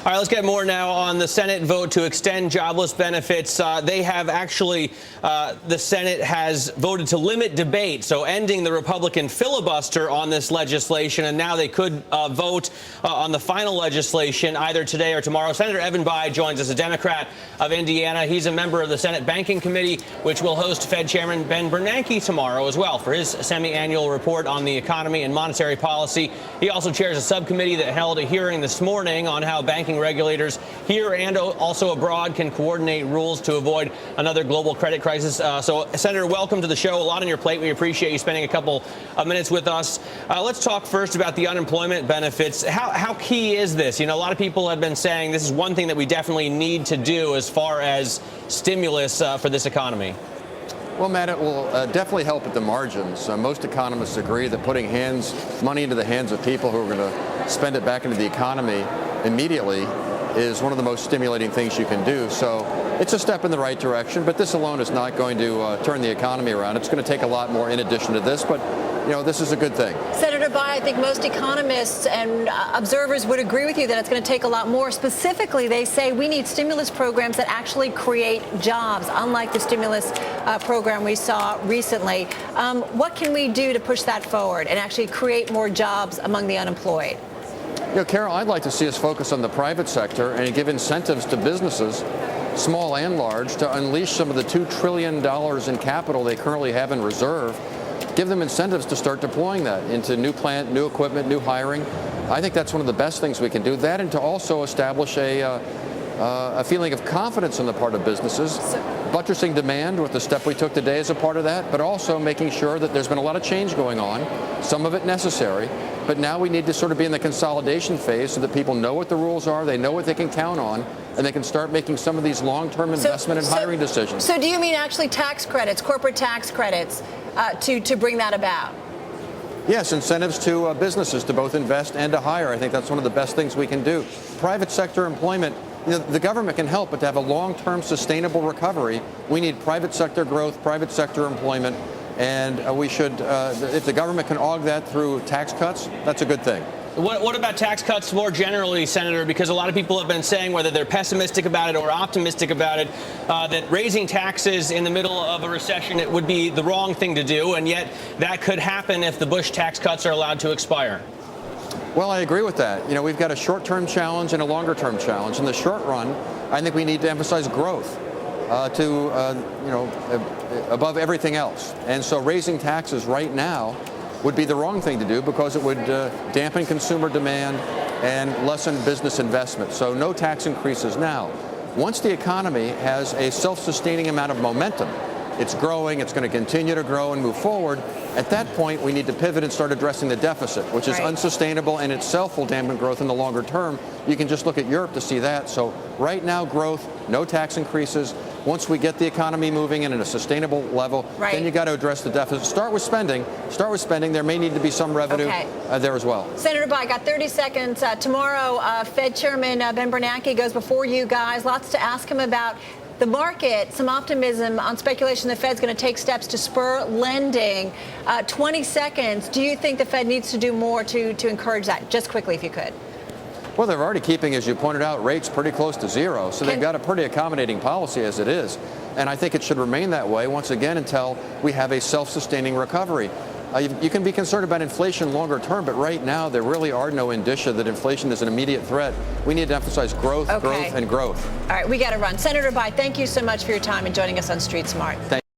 All right, let's get more now on the Senate vote to extend jobless benefits. They have actually, the Senate has voted to limit debate, so ending the Republican filibuster on this legislation, and now they could vote on the final legislation either today or tomorrow. Senator Evan Bayh joins us, a Democrat of Indiana. He's a member of the Senate Banking Committee, which will host Fed Chairman Ben Bernanke tomorrow as well for his semi-annual report on the economy and monetary policy. He also chairs a subcommittee that held a hearing this morning on how banking regulators here and also abroad can coordinate rules to avoid another global credit crisis. So, Senator, welcome to the show. A lot on your plate. We appreciate you spending a couple of minutes with us. Let's talk first about the unemployment benefits. How key is this? You know, a lot of people have been saying this is one thing that we definitely need to do as far as stimulus for this economy. Well, Matt, it will definitely help at the margins. Most economists agree that putting money into the hands of people who are going to spend it back into the economy immediately is one of the most stimulating things you can do. So it's a step in the right direction, but this alone is not going to turn the economy around. It's going to take a lot more in addition to this, but you know, this is a good thing. Senator Bayh, I think most economists and observers would agree with you that it's going to take a lot more. Specifically, they say we need stimulus programs that actually create jobs, unlike the stimulus program we saw recently. What can we do to push that forward and actually create more jobs among the unemployed? You know, Carol, I'd like to see us focus on the private sector and give incentives to businesses, small and large, to unleash some of the $2 trillion in capital they currently have in reserve. Give them incentives to start deploying that into new plant, new equipment, new hiring. I think that's one of the best things we can do. That, and to also establish a feeling of confidence on the part of businesses, buttressing demand with the step we took today as a part of that, but also making sure that there's been a lot of change going on, some of it necessary, but now we need to sort of be in the consolidation phase so that people know what the rules are, they know what they can count on, and they can start making some of these long-term investment and hiring decisions. So do you mean actually tax credits, corporate tax credits, to bring that about? Yes, incentives to businesses to both invest and to hire. I think that's one of the best things we can do. Private sector employment, you know, the government can help, but to have a long-term sustainable recovery, we need private sector growth, private sector employment, and we should, if the government can aug that through tax cuts, that's a good thing. What about tax cuts more generally, Senator? Because a lot of people have been saying, whether they're pessimistic about it or optimistic about it, that raising taxes in the middle of a recession, it would be the wrong thing to do, and yet that could happen if the Bush tax cuts are allowed to expire. Well, I agree with that. You know, we've got a short-term challenge and a longer-term challenge. In the short run, I think we need to emphasize growth above everything else. And so raising taxes right now would be the wrong thing to do because it would dampen consumer demand and lessen business investment. So no tax increases now. Once the economy has a self-sustaining amount of momentum, it's growing, it's going to continue to grow and move forward. At that point, we need to pivot and start addressing the deficit, which is unsustainable and itself will dampen growth in the longer term. You can just look at Europe to see that. So right now, growth, no tax increases. Once we get the economy moving and at a sustainable level, then you got to address the deficit. Start with spending. There may need to be some revenue there as well. Senator Bayh, got 30 seconds. Tomorrow, Fed Chairman Ben Bernanke goes before you guys. Lots to ask him about. The market, some optimism on speculation the Fed's going to take steps to spur lending. 20 seconds. Do you think the Fed needs to do more to encourage that? Just quickly, if you could. Well, they're already keeping, as you pointed out, rates pretty close to zero. So they've got a pretty accommodating policy as it is. And I think it should remain that way once again until we have a self-sustaining recovery. You can be concerned about inflation longer term, but right now there really are no indicia that inflation is an immediate threat. We need to emphasize growth, growth, and growth. All right, we got to run. Senator Bayh, thank you so much for your time and joining us on Street Smart.